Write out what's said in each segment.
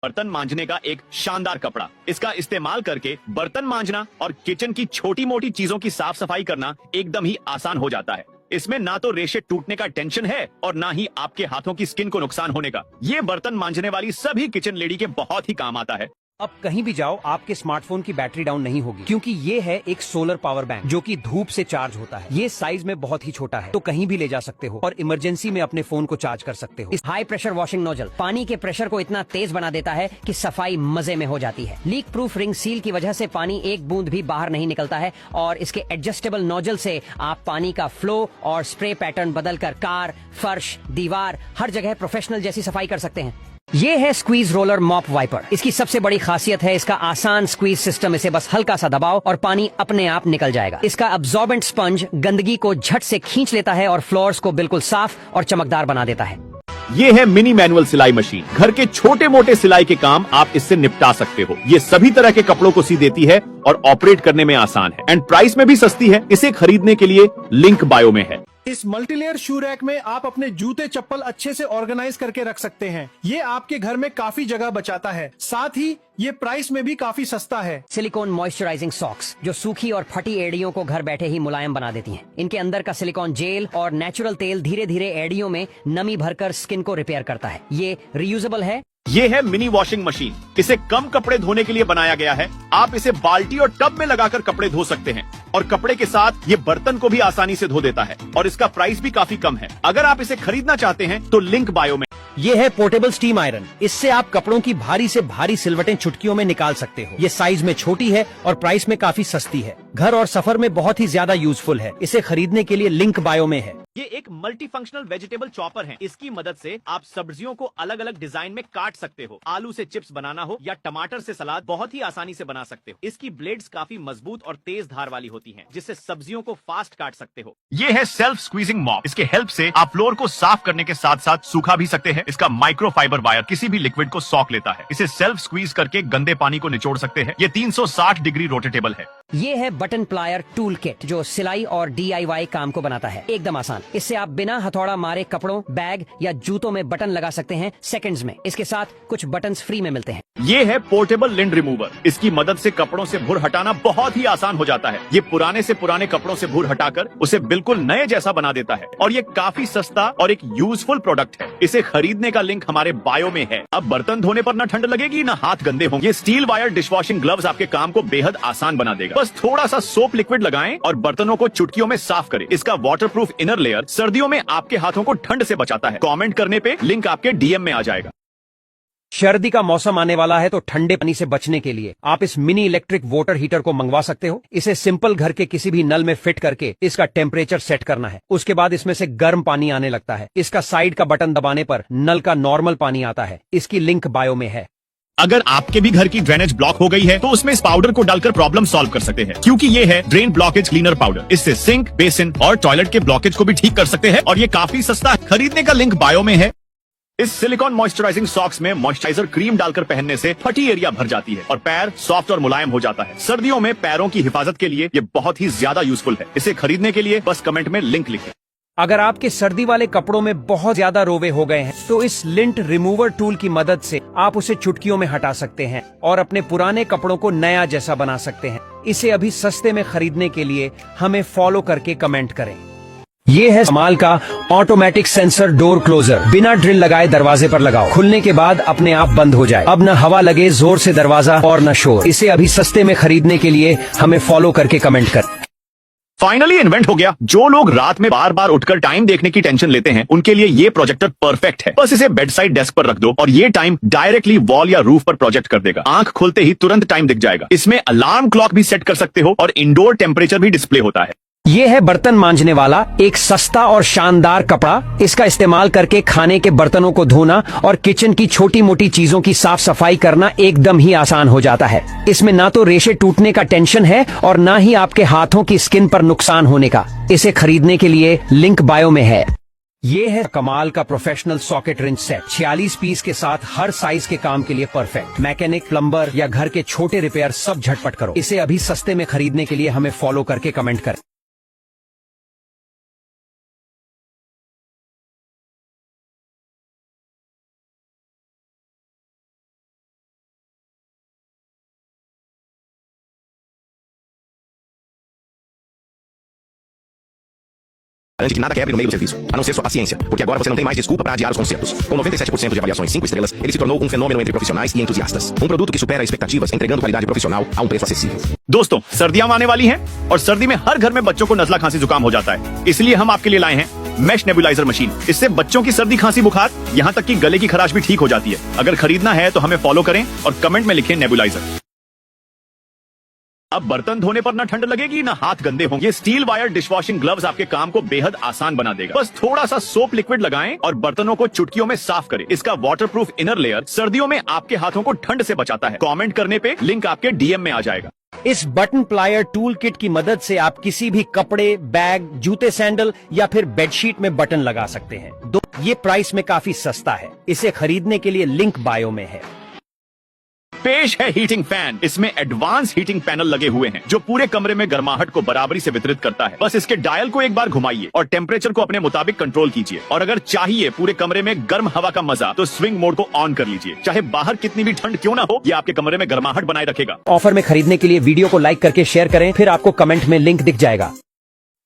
बर्तन मांजने का एक शानदार कपड़ा। इसका इस्तेमाल करके बर्तन मांजना और किचन की छोटी मोटी चीजों की साफ सफाई करना एकदम ही आसान हो जाता है। इसमें ना तो रेशे टूटने का टेंशन है और ना ही आपके हाथों की स्किन को नुकसान होने का। ये बर्तन मांजने वाली सभी किचन लेडी के बहुत ही काम आता है। अब कहीं भी जाओ आपके स्मार्टफोन की बैटरी डाउन नहीं होगी, क्योंकि ये है एक सोलर पावर बैंक जो कि धूप से चार्ज होता है। ये साइज में बहुत ही छोटा है, तो कहीं भी ले जा सकते हो और इमरजेंसी में अपने फोन को चार्ज कर सकते हो। इस हाई प्रेशर वॉशिंग नोजल पानी के प्रेशर को इतना तेज बना देता है कि सफाई मजे में हो जाती है। लीक प्रूफ रिंग सील की वजह से पानी एक बूंद भी बाहर नहीं निकलता है और इसके एडजस्टेबल नोजल से आप पानी का फ्लो और स्प्रे पैटर्न बदलकर कार, फर्श, दीवार हर जगह प्रोफेशनल जैसी सफाई कर सकते हैं। ये है स्क्वीज रोलर मॉप वाइपर। इसकी सबसे बड़ी खासियत है इसका आसान स्क्वीज सिस्टम। इसे बस हल्का सा दबाओ और पानी अपने आप निकल जाएगा। इसका अब्सॉर्बेंट स्पंज गंदगी को झट से खींच लेता है और फ्लोर्स को बिल्कुल साफ और चमकदार बना देता है। ये है मिनी मैनुअल सिलाई मशीन। घर के छोटे मोटे सिलाई के काम आप इससे निपटा सकते हो। ये सभी तरह के कपड़ों को सी देती है और ऑपरेट करने में आसान है एंड प्राइस में भी सस्ती है। इसे खरीदने के लिए लिंक बायो में है। इस मल्टीलेयर शू रैक में आप अपने जूते चप्पल अच्छे से ऑर्गेनाइज करके रख सकते हैं। ये आपके घर में काफी जगह बचाता है, साथ ही ये प्राइस में भी काफी सस्ता है। सिलिकॉन मॉइस्चराइजिंग सॉक्स जो सूखी और फटी एड़ियों को घर बैठे ही मुलायम बना देती हैं। इनके अंदर का सिलिकॉन जेल और नेचुरल तेल धीरे धीरे एड़ियों में नमी भरकर स्किन को रिपेयर करता है। ये रीयूजेबल है। ये है मिनी वॉशिंग मशीन। इसे कम कपड़े धोने के लिए बनाया गया है। आप इसे बाल्टी और टब में लगाकर कपड़े धो सकते हैं और कपड़े के साथ ये बर्तन को भी आसानी से धो देता है और इसका प्राइस भी काफी कम है। अगर आप इसे खरीदना चाहते हैं तो लिंक बायो में। ये है पोर्टेबल स्टीम आयरन। इससे आप कपड़ों की भारी से भारी सिलवटें चुटकियों में निकाल सकते हो। ये साइज में छोटी है और प्राइस में काफी सस्ती है। घर और सफर में बहुत ही ज्यादा यूजफुल है। इसे खरीदने के लिए लिंक बायो में है। ये एक मल्टी फंक्शनल वेजिटेबल चॉपर है। इसकी मदद से आप सब्जियों को अलग अलग डिजाइन में काट सकते हो। आलू से चिप्स बनाना हो या टमाटर से सलाद बहुत ही आसानी से बना सकते हो। इसकी ब्लेड्स काफी मजबूत और तेज धार वाली होती हैं, जिससे सब्जियों को फास्ट काट सकते हो। ये है सेल्फ स्क्वीजिंग मॉप। इसके हेल्प से आप फ्लोर को साफ करने के साथ साथ सूखा भी सकते हैं। इसका माइक्रोफाइबर वायर किसी भी लिक्विड को सॉक लेता है। इसे सेल्फ स्क्वीज करके गंदे पानी को निचोड़ सकते हैं। ये 360 डिग्री रोटेटेबल है। ये है बटन प्लायर टूल किट जो सिलाई और DIY काम को बनाता है एकदम आसान। इससे आप बिना हथौड़ा मारे कपड़ों, बैग या जूतों में बटन लगा सकते हैं सेकंड्स में। इसके साथ कुछ बटन्स फ्री में मिलते हैं। ये है पोर्टेबल लिंड रिमूवर। इसकी मदद से कपड़ों से भुर हटाना बहुत ही आसान हो जाता है। ये पुराने से पुराने कपड़ों से भुर हटाकर उसे बिल्कुल नए जैसा बना देता है और ये काफी सस्ता और एक यूजफुल प्रोडक्ट है। इसे खरीदने का लिंक हमारे बायो में है। अब बर्तन धोने पर ना ठंड लगेगी ना हाथ गंदे होंगे। ये steel wire dish washing gloves आपके काम को बेहद आसान बना देगा। बस थोड़ा सा सोप लिक्विड लगाएं और बर्तनों को चुटकियों में साफ करें। इसका वाटरप्रूफ इनर लेयर सर्दियों में आपके हाथों को ठंड से बचाता है। कमेंट करने पे लिंक आपके DM में आ जाएगा। सर्दी का मौसम आने वाला है, तो ठंडे पानी से बचने के लिए आप इस मिनी इलेक्ट्रिक वाटर हीटर को मंगवा सकते हो। इसे सिंपल घर के किसी भी नल में फिट करके इसका टेम्परेचर सेट करना है। उसके बाद इसमें से गर्म पानी आने लगता है। इसका साइड का बटन दबाने पर नल का नॉर्मल पानी आता है। इसकी लिंक बायो में है। अगर आपके भी घर की ड्रेनेज ब्लॉक हो गई है तो उसमें इस पाउडर को डालकर प्रॉब्लम सॉल्व कर सकते हैं, क्योंकि ये है ड्रेन ब्लॉकेज क्लीनर पाउडर। इससे सिंक, बेसिन और टॉयलेट के ब्लॉकेज को भी ठीक कर सकते हैं और ये काफी सस्ता है। खरीदने का लिंक बायो में है। इस सिलिकॉन मॉइस्चराइजिंग सॉक्स में मॉइस्चराइजर क्रीम डालकर पहनने से फटी एरिया भर जाती है और पैर सॉफ्ट और मुलायम हो जाता है। सर्दियों में पैरों की हिफाजत के लिए ये बहुत ही ज्यादा यूजफुल है। इसे खरीदने के लिए बस कमेंट में लिंक लिखें। अगर आपके सर्दी वाले कपड़ों में बहुत ज्यादा रोवे हो गए हैं, तो इस लिंट रिमूवर टूल की मदद से आप उसे चुटकियों में हटा सकते हैं और अपने पुराने कपड़ों को नया जैसा बना सकते हैं। इसे अभी सस्ते में खरीदने के लिए हमें फॉलो करके कमेंट करें। ये है कमाल का ऑटोमेटिक सेंसर डोर क्लोजर। बिना ड्रिल लगाए दरवाजे पर लगाओ, खुलने के बाद अपने आप बंद हो जाए। अब न हवा लगे जोर से दरवाजा और न शोर। इसे अभी सस्ते में खरीदने के लिए हमें फॉलो करके कमेंट करें। फाइनली इन्वेंट हो गया। जो लोग रात में बार बार उठकर टाइम देखने की टेंशन लेते हैं, उनके लिए ये प्रोजेक्टर परफेक्ट है। बस इसे बेड साइड डेस्क पर रख दो और ये टाइम डायरेक्टली वॉल या रूफ पर प्रोजेक्ट कर देगा। आंख खोलते ही तुरंत टाइम दिख जाएगा। इसमें अलार्म क्लॉक भी सेट कर सकते हो और इंडोर टेम्परेचर भी डिस्प्ले होता है। ये है बर्तन मांजने वाला एक सस्ता और शानदार कपड़ा। इसका इस्तेमाल करके खाने के बर्तनों को धोना और किचन की छोटी मोटी चीजों की साफ सफाई करना एकदम ही आसान हो जाता है। इसमें ना तो रेशे टूटने का टेंशन है और ना ही आपके हाथों की स्किन पर नुकसान होने का। इसे खरीदने के लिए लिंक बायो में है। ये है कमाल का professional socket wrench set. 46 piece के साथ हर साइज के काम के लिए परफेक्ट। मैकेनिक, प्लम्बर या घर के छोटे रिपेयर सब झटपट करो। इसे अभी सस्ते में खरीदने के लिए हमें फॉलो करके कमेंट करें। Antes de nada quebre no meio do serviço, a não ser sua paciência, porque agora você não tem mais desculpa para adiar os concertos. Com 97% de avaliações 5 estrelas, ele se tornou um fenômeno entre profissionais e entusiastas. Um produto que supera expectativas, entregando qualidade profissional a um preço acessível. दोस्तों, सर्दियां आने वाली हैं और सर्दी में हर घर में बच्चों को नजला खांसी जुकाम हो जाता है। इसलिए हम आपके लिए लाए हैं मैश नेबुलाइजर मशीन। इससे बच्चों की सर्दी खांसी बुखार यहाँ तक कि गले की खराश भी ठीक हो जाती है। अगर खरीदना है तो हमें फॉलो करें और कमेंट में लिखें नेबुलाइजर। अब बर्तन धोने पर ना ठंड लगेगी ना हाथ गंदे होंगे। ये स्टील वायर डिशवॉशिंग ग्लव्स आपके काम को बेहद आसान बना देगा। बस थोड़ा सा सोप लिक्विड लगाएं और बर्तनों को चुटकियों में साफ करें। इसका वाटरप्रूफ इनर लेयर सर्दियों में आपके हाथों को ठंड से बचाता है। कमेंट करने पे लिंक आपके डीएम में आ जाएगा। इस बटन प्लायर टूल किट की मदद से आप किसी भी कपड़े, बैग, जूते, सैंडल या फिर बेडशीट में बटन लगा सकते हैं। ये प्राइस में काफी सस्ता है। इसे खरीदने के लिए लिंक बायो में है। पेश है हीटिंग फैन। इसमें एडवांस हीटिंग पैनल लगे हुए हैं जो पूरे कमरे में गर्माहट को बराबरी से वितरित करता है। बस इसके डायल को एक बार घुमाइए और टेम्परेचर को अपने मुताबिक कंट्रोल कीजिए। और अगर चाहिए पूरे कमरे में गर्म हवा का मजा तो स्विंग मोड को ऑन कर लीजिए। चाहे बाहर कितनी भी ठंड क्यों ना हो, ये आपके कमरे में गर्माहट बनाए रखेगा। ऑफर में खरीदने के लिए वीडियो को लाइक करके शेयर करें, फिर आपको कमेंट में लिंक दिख जाएगा।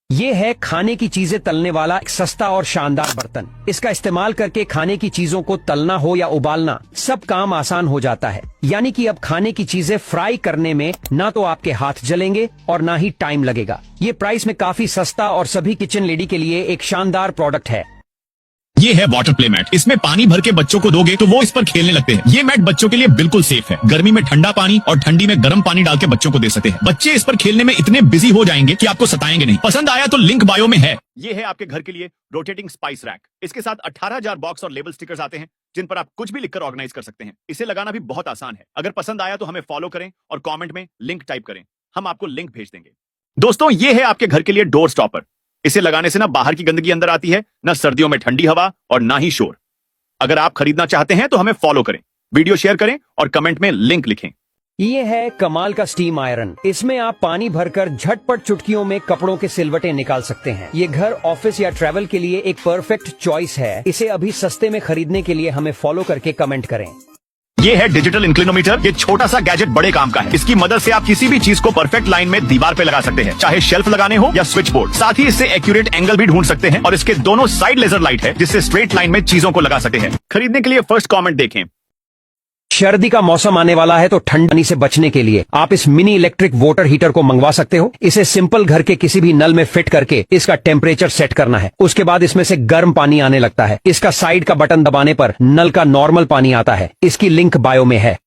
ये है खाने की चीजें तलने वाला एक सस्ता और शानदार बर्तन। इसका इस्तेमाल करके खाने की चीजों को तलना हो या उबालना, सब काम आसान हो जाता है। यानी कि अब खाने की चीजें फ्राई करने में ना तो आपके हाथ जलेंगे और ना ही टाइम लगेगा। ये प्राइस में काफी सस्ता और सभी किचन लेडी के लिए एक शानदार प्रोडक्ट है। ये है वाटर प्ले मैट। इसमें पानी भर के बच्चों को दोगे तो वो इस पर खेलने लगते हैं। ये मैट बच्चों के लिए बिल्कुल सेफ है। गर्मी में ठंडा पानी और ठंडी में गर्म पानी डाल के बच्चों को दे सकते हैं। बच्चे इस पर खेलने में इतने बिजी हो जाएंगे कि आपको सताएंगे नहीं। पसंद आया तो लिंक बायो में है। ये है आपके घर के लिए रोटेटिंग स्पाइस रैक। इसके साथ 18,000 बॉक्स और लेबल स्टिकर्स आते हैं जिन पर आप कुछ भी लिखकर ऑर्गेनाइज कर सकते हैं। इसे लगाना भी बहुत आसान है। अगर पसंद आया तो हमें फॉलो करें और कॉमेंट में लिंक टाइप करें। हम आपको लिंक भेज देंगे। दोस्तों, ये है आपके घर के लिए डोर स्टॉपर। इसे लगाने से ना बाहर की गंदगी अंदर आती है, ना सर्दियों में ठंडी हवा और ना ही शोर। अगर आप खरीदना चाहते हैं तो हमें फॉलो करें, वीडियो शेयर करें और कमेंट में लिंक लिखें। ये है कमाल का स्टीम आयरन। इसमें आप पानी भरकर झटपट चुटकियों में कपड़ों के सिलवटें निकाल सकते हैं। ये घर, ऑफिस या ट्रैवल के लिए एक परफेक्ट चॉइस है। इसे अभी सस्ते में खरीदने के लिए हमें फॉलो करके कमेंट करें। ये है डिजिटल इंक्लिनोमीटर। ये छोटा सा गैजेट बड़े काम का है। इसकी मदद से आप किसी भी चीज को परफेक्ट लाइन में दीवार पे लगा सकते हैं, चाहे शेल्फ लगाने हो या स्विच बोर्ड। साथ ही इससे एक्यूरेट एंगल भी ढूंढ सकते हैं और इसके दोनों साइड लेजर लाइट है जिससे स्ट्रेट लाइन में चीजों को लगा सकते हैं। खरीदने के लिए फर्स्ट कमेंट देखें। सर्दी का मौसम आने वाला है तो ठंड पानी से बचने के लिए आप इस मिनी इलेक्ट्रिक वाटर हीटर को मंगवा सकते हो। इसे सिंपल घर के किसी भी नल में फिट करके इसका टेम्परेचर सेट करना है। उसके बाद इसमें से गर्म पानी आने लगता है। इसका साइड का बटन दबाने पर नल का नॉर्मल पानी आता है। इसकी लिंक बायो में है।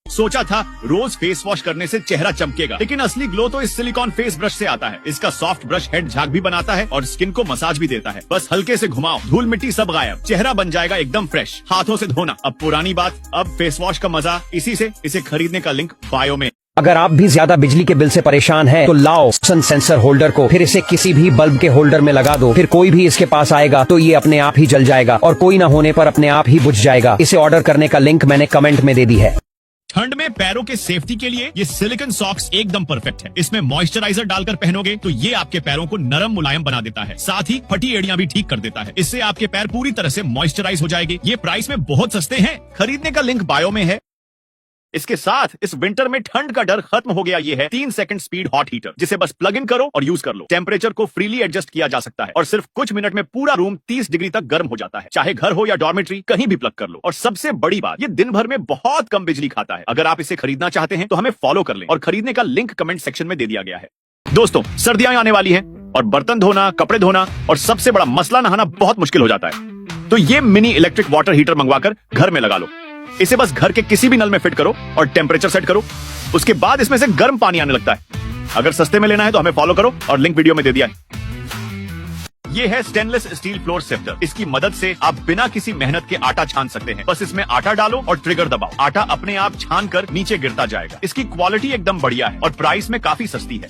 सोचा था रोज फेस वॉश करने से चेहरा चमकेगा, लेकिन असली ग्लो तो इस सिलिकॉन फेस ब्रश से आता है। इसका सॉफ्ट ब्रश हेड झाग भी बनाता है और स्किन को मसाज भी देता है। बस हल्के से घुमाओ, धूल मिट्टी सब गायब, चेहरा बन जाएगा एकदम फ्रेश। हाथों से धोना अब पुरानी बात, अब फेस वॉश का मजा इसी से। इसे खरीदने का लिंक बायो में। अगर आप भी ज्यादा बिजली के बिल से परेशान हैं, तो लाओ सन सेंसर होल्डर को, फिर इसे किसी भी बल्ब के होल्डर में लगा दो। फिर कोई भी इसके पास आएगा तो ये अपने आप ही जल जाएगा और कोई ना होने पर अपने आप ही बुझ जाएगा। इसे ऑर्डर करने का लिंक मैंने कमेंट में दे दी है। ठंड में पैरों के सेफ्टी के लिए ये सिलिकॉन सॉक्स एकदम परफेक्ट है। इसमें मॉइस्चराइजर डालकर पहनोगे तो ये आपके पैरों को नरम मुलायम बना देता है। साथ ही फटी एड़ियां भी ठीक कर देता है। इससे आपके पैर पूरी तरह से मॉइस्चराइज हो जाएंगे। ये प्राइस में बहुत सस्ते हैं। खरीदने का लिंक बायो में है। इसके साथ इस विंटर में ठंड का डर खत्म हो गया। ये है 3 सेकंड स्पीड हॉट हीटर, जिसे बस प्लग इन करो और यूज कर लो। टेम्परेचर को फ्रीली एडजस्ट किया जा सकता है और सिर्फ कुछ मिनट में पूरा रूम 30 डिग्री तक गर्म हो जाता है। चाहे घर हो या डॉर्मेट्री, कहीं भी प्लग कर लो। और सबसे बड़ी बात, ये दिन भर में बहुत कम बिजली खाता है। अगर आप इसे खरीदना चाहते हैं तो हमें फॉलो कर लें और खरीदने का लिंक कमेंट सेक्शन में दे दिया गया है। दोस्तों, सर्दियां आने वाली हैं और बर्तन धोना, कपड़े धोना और सबसे बड़ा मसला नहाना बहुत मुश्किल हो जाता है। तो ये मिनी इलेक्ट्रिक वाटर हीटर मंगवाकर घर में लगा लो। इसे बस घर के किसी भी नल में फिट करो और टेम्परेचर सेट करो। उसके बाद इसमें से गर्म पानी आने लगता है। अगर सस्ते में लेना है तो हमें फॉलो करो और लिंक वीडियो में दे दिया है। ये है स्टेनलेस स्टील फ्लोर सिफ्टर। इसकी मदद से आप बिना किसी मेहनत के आटा छान सकते हैं। बस इसमें आटा डालो और ट्रिगर दबाओ, आटा अपने आप छान कर नीचे गिरता जाएगा। इसकी क्वालिटी एकदम बढ़िया है और प्राइस में काफी सस्ती है।